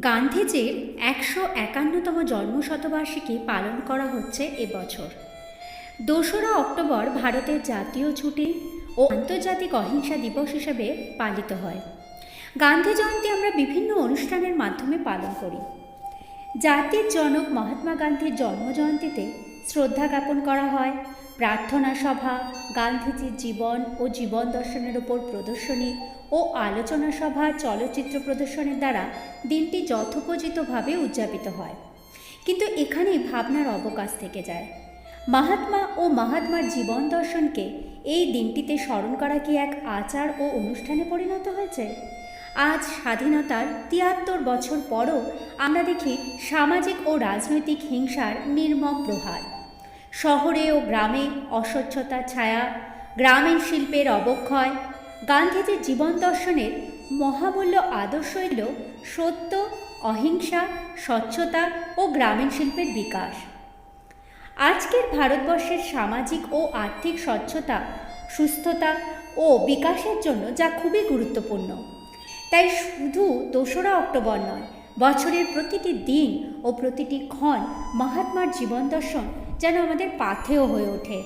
গান্ধীজির ১৫১তম জন্মশতবার্ষিকী পালন করা হচ্ছে এবছর। ২রা অক্টোবর ভারতের জাতীয় ছুটি ও আন্তর্জাতিক অহিংসা দিবস হিসেবে পালিত হয়। গান্ধী জয়ন্তী আমরা বিভিন্ন অনুষ্ঠানের মাধ্যমে পালন করি। জাতির জনক মহাত্মা গান্ধীর জন্মজয়ন্তীতে শ্রদ্ধা জ্ঞাপন করা হয়, প্রার্থনা সভা, গান্ধীজির জীবন ও জীবন দর্শনের উপর প্রদর্শনী ও আলোচনা সভা, চলচ্চিত্র প্রদর্শনের দ্বারা দিনটি যথোপযুক্তভাবে উদযাপিত হয়। কিন্তু এখানেই ভাবনার অবকাশ থেকে যায়। মহাত্মা ও মহাত্মার জীবন দর্শনকে এই দিনটিতে স্মরণ করা কি এক আচার ও অনুষ্ঠানে পরিণত হয়েছে? আজ স্বাধীনতার ৭৩ বছর পরও আমরা দেখি সামাজিক ও রাজনৈতিক হিংসার নির্মম প্রহার। শহরে ও গ্রামে অস্বচ্ছতার ছায়া, গ্রামীণ শিল্পের অবক্ষয়। গান্ধীজির জীবন দর্শনের মহামূল্য আদর্শ এল সত্য, অহিংসা, স্বচ্ছতা ও গ্রামীণ শিল্পের বিকাশ। আজকের ভারতবর্ষের সামাজিক ও আর্থিক স্বচ্ছতা, সুস্থতা ও বিকাশের জন্য যা খুবই গুরুত্বপূর্ণ। তাই শুধু ২রা অক্টোবর নয়, বছরের প্রতিটি দিন ও প্রতিটি ক্ষণ মহাত্মার জীবন দর্শন যেন আমাদের পাথেয় হয়ে ওঠে।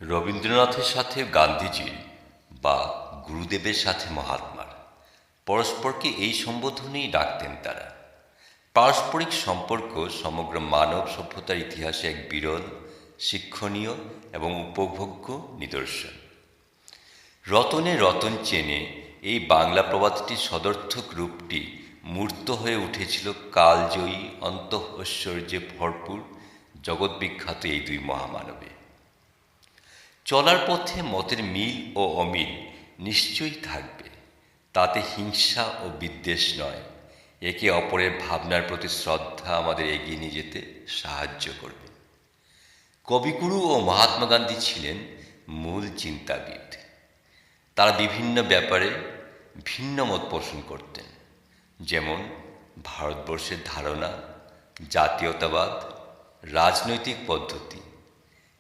রবীন্দ্রনাথের সাথে গান্ধীজির বা গুরুদেবের সাথে মহাত্মার পরস্পরকে এই সম্বোধনেই ডাকতেন তারা। পারস্পরিক সম্পর্ক সমগ্র মানব সভ্যতার ইতিহাসে এক বিরল, শিক্ষণীয় এবং উপভোগ্য নিদর্শন। রতনে রতন চেনে এই বাংলা প্রবাদটির সদর্থক রূপটি মূর্ত হয়ে উঠেছিল কালজয়ী, অন্তঃঐশ্বর্যে ভরপুর, জগৎবিখ্যাত এই দুই মহামানবে। চলার পথে মতের মিল ও অমিল নিশ্চয়ই থাকবে, তাতে হিংসা ও বিদ্বেষ নয়। একে অপরের ভাবনার প্রতি শ্রদ্ধা আমাদের এগিয়ে নিয়ে যেতে সাহায্য করবে। কবিগুরু ও মহাত্মা গান্ধী ছিলেন মূল চিন্তাবিদ। তারা বিভিন্ন ব্যাপারে ভিন্ন মত পোষণ করতেন, যেমন ভারতবর্ষের ধারণা, জাতীয়তাবাদ, রাজনৈতিক পদ্ধতি।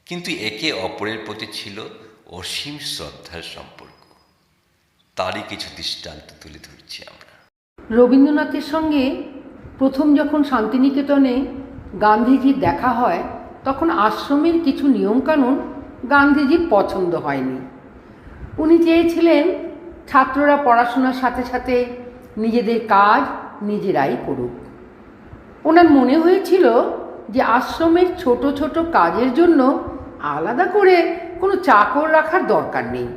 কিন্তু একে অপরের প্রতি ছিল অসীম শ্রদ্ধার সম্পর্ক। তারই কিছু দৃষ্টান্ত তুলে ধরছি আমরা। রবীন্দ্রনাথের সঙ্গে প্রথম যখন শান্তিনিকেতনে গান্ধীজির দেখা হয়, তখন আশ্রমের কিছু নিয়মকানুন গান্ধীজির পছন্দ হয়নি। উনি চেয়েছিলেন ছাত্ররা পড়াশোনার সাথে সাথে নিজেদের কাজ নিজেরাই করুক। ওনার মনে হয়েছিল যে আশ্রমের ছোট ছোট কাজের জন্য আলাদা করে কোনো চাকর রাখার দরকার নেই।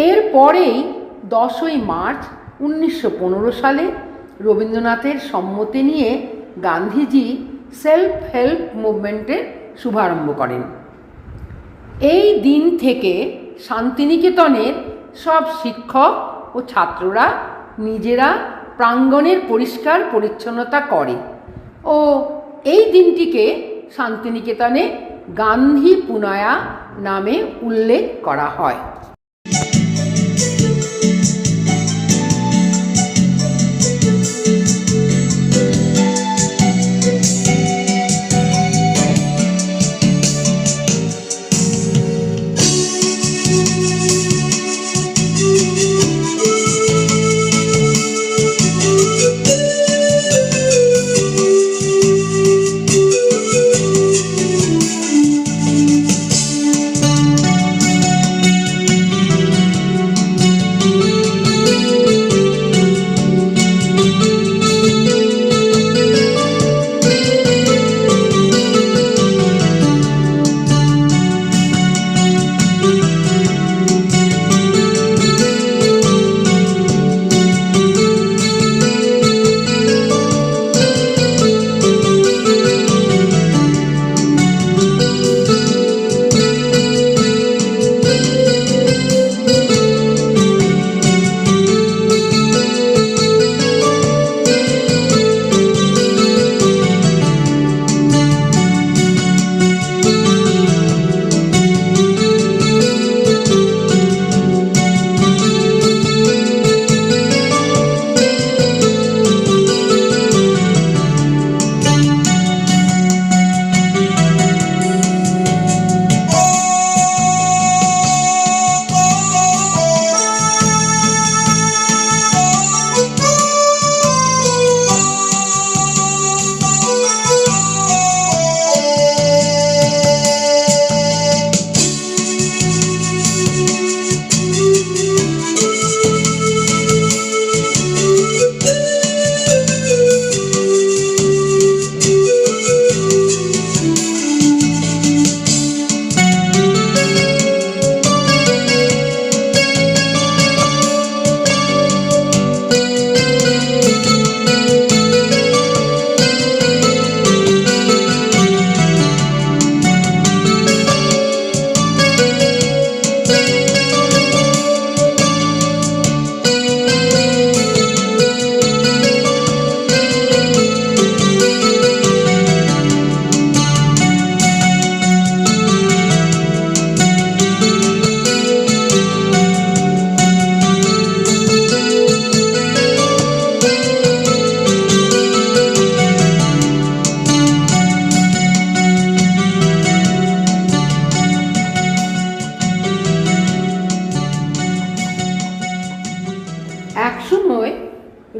এরপরেই 10ই মার্চ 1915 সালে রবীন্দ্রনাথের সম্মতি নিয়ে গান্ধীজি সেলফ হেল্প মুভমেন্টের শুভারম্ভ করেন। এই দিন থেকে শান্তিনিকেতনের সব শিক্ষক ও ছাত্ররা নিজেরা প্রাঙ্গণের পরিষ্কার পরিচ্ছন্নতা করে ও এই দিনটিকে শান্তিনিকেতনে গান্ধী পুনয়া নামে উল্লেখ করা হয়।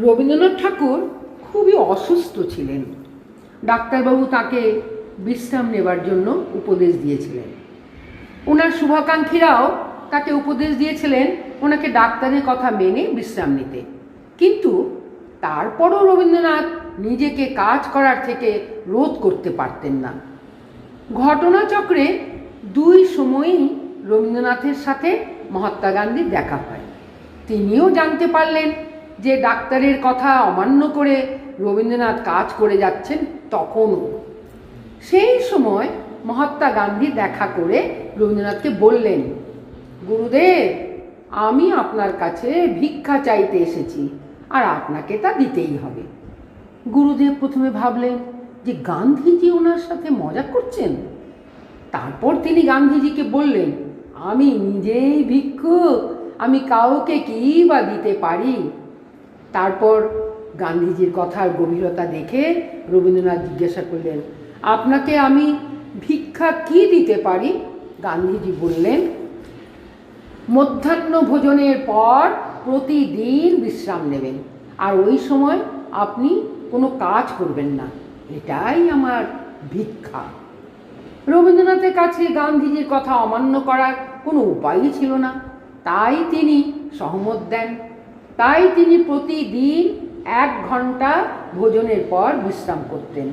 রবীন্দ্রনাথ ঠাকুর খুবই অসুস্থ ছিলেন। ডাক্তারবাবু তাকে বিশ্রাম নেবার জন্য উপদেশ দিয়েছিলেন। ওনার শুভাকাঙ্ক্ষীরাও তাকে উপদেশ দিয়েছিলেন ওনাকে ডাক্তারের কথা মেনে বিশ্রাম নিতে। কিন্তু তারপরও রবীন্দ্রনাথ নিজেকে কাজ করার থেকে রোধ করতে পারতেন না। ঘটনাচক্রে দুই সময়েই রবীন্দ্রনাথের সাথে মহাত্মা গান্ধীর দেখা হয়। তিনিও জানতে পারলেন যে ডাক্তারের কথা অমান্য করে রবীন্দ্রনাথ কাজ করে যাচ্ছেন। তখনও সেই সময় মহাত্মা গান্ধী দেখা করে রবীন্দ্রনাথকে বললেন, গুরুদেব, আমি আপনার কাছে ভিক্ষা চাইতে এসেছি, আর আপনাকে তা দিতেই হবে। গুরুদেব প্রথমে ভাবলেন যে গান্ধীজি ওনার সাথে মজা করছেন। তারপর তিনি গান্ধীজিকে বললেন, আমি নিজেই ভিক্ষুক, আমি কাউকে কী বা দিতে পারি। তারপর গান্ধীজির কথার গভীরতা দেখে রবীন্দ্রনাথ জিজ্ঞাসা করলেন, আপনাকে আমি ভিক্ষা কি দিতে পারি? গান্ধীজি বললেন, মধ্যাহ্ন ভোজনের পর প্রতিদিন বিশ্রাম নেবেন, আর ওই সময় আপনি কোনো কাজ করবেন না, এটাই আমার ভিক্ষা। রবীন্দ্রনাথের কাছে গান্ধীজির কথা অমান্য করার কোনো উপায়ই ছিল না। তাই তিনি সহমত দেন। তাই তিনি প্রতিদিন 1 ঘন্টা ভোজনের পর বিশ্রাম করতেন,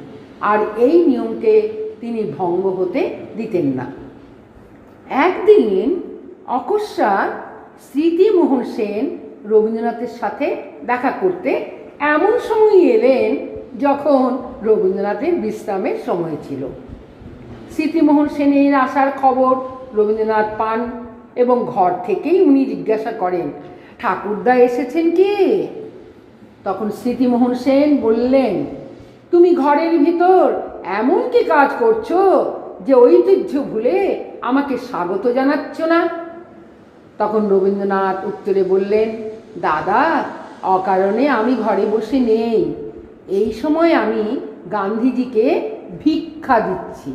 আর এই নিয়মকে তিনি ভঙ্গ হতে দিতেন না। একদিন অকস্মাৎ স্মৃতিমোহন সেন রবীন্দ্রনাথের সাথে দেখা করতে এমন সময় এলেন যখন রবীন্দ্রনাথের বিশ্রামের সময় ছিল। স্মৃতিমোহন সেনের আসার খবর রবীন্দ্রনাথ পান এবং ঘর থেকেই উনি জিজ্ঞাসা করেন, ঠাকুরদা এসেছেন কি? তখন স্মৃতিমোহন সেন বললেন, তুমি ঘরের ভিতর এমন কি কাজ করছো যে ঐতিহ্য ভুলে আমাকে স্বাগত জানাচ্ছ না? তখন রবীন্দ্রনাথ উত্তরে বললেন, দাদা, অকারণে আমি ঘরে বসে নেই, এই সময় আমি গান্ধীজিকে ভিক্ষা দিচ্ছি।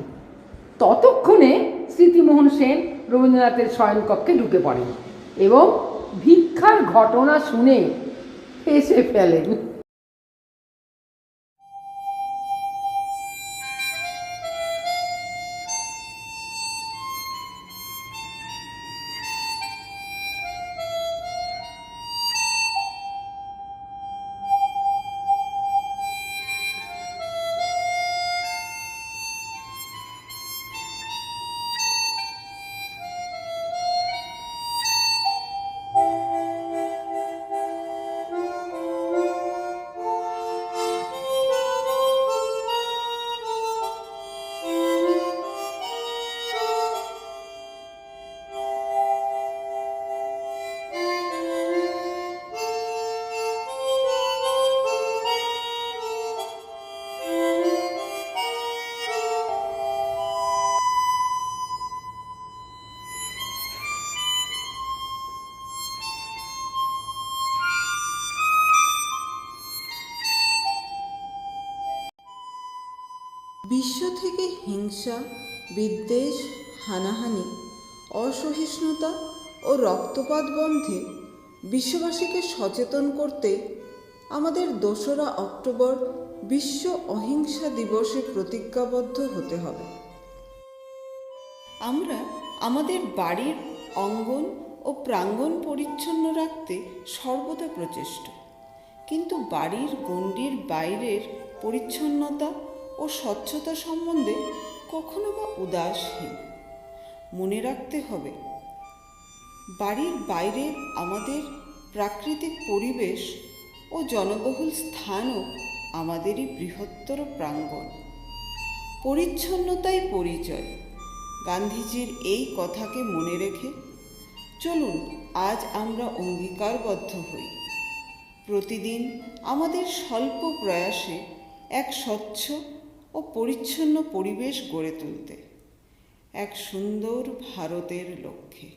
ততক্ষণে স্মৃতিমোহন সেন রবীন্দ্রনাথের শয়নকক্ষে ঢুকে পড়েন এবং ভিক্ষার ঘটনা শুনে হেসে ফেলেন। বিশ্ব থেকে হিংসা, বিদ্বেষ, হানাহানি, অসহিষ্ণুতা ও রক্তপাত বন্ধে বিশ্ববাসীকে সচেতন করতে আমাদের 2রা অক্টোবর বিশ্ব অহিংসা দিবসে প্রতিজ্ঞাবদ্ধ হতে হবে। আমরা আমাদের বাড়ির অঙ্গন ও প্রাঙ্গণ পরিচ্ছন্ন রাখতে সর্বদা প্রচেষ্ট, কিন্তু বাড়ির গণ্ডির বাইরের পরিচ্ছন্নতা ও স্বচ্ছতা সম্বন্ধে কখনো বা উদাসীন। মনে রাখতে হবে, বাড়ির বাইরে আমাদের প্রাকৃতিক পরিবেশ ও জনবহুল স্থানও আমাদেরই বৃহত্তর প্রাঙ্গণ। পরিচ্ছন্নতাই পরিচয়। গান্ধীজির এই কথাকে মনে রেখে চলুন আজ আমরা অঙ্গীকারবদ্ধ হই, প্রতিদিন আমাদের স্বল্প প্রয়াসে এক স্বচ্ছ ও পরিচ্ছন্ন পরিবেশ গড়ে তুলতে, এক সুন্দর ভারতের লক্ষ্যে।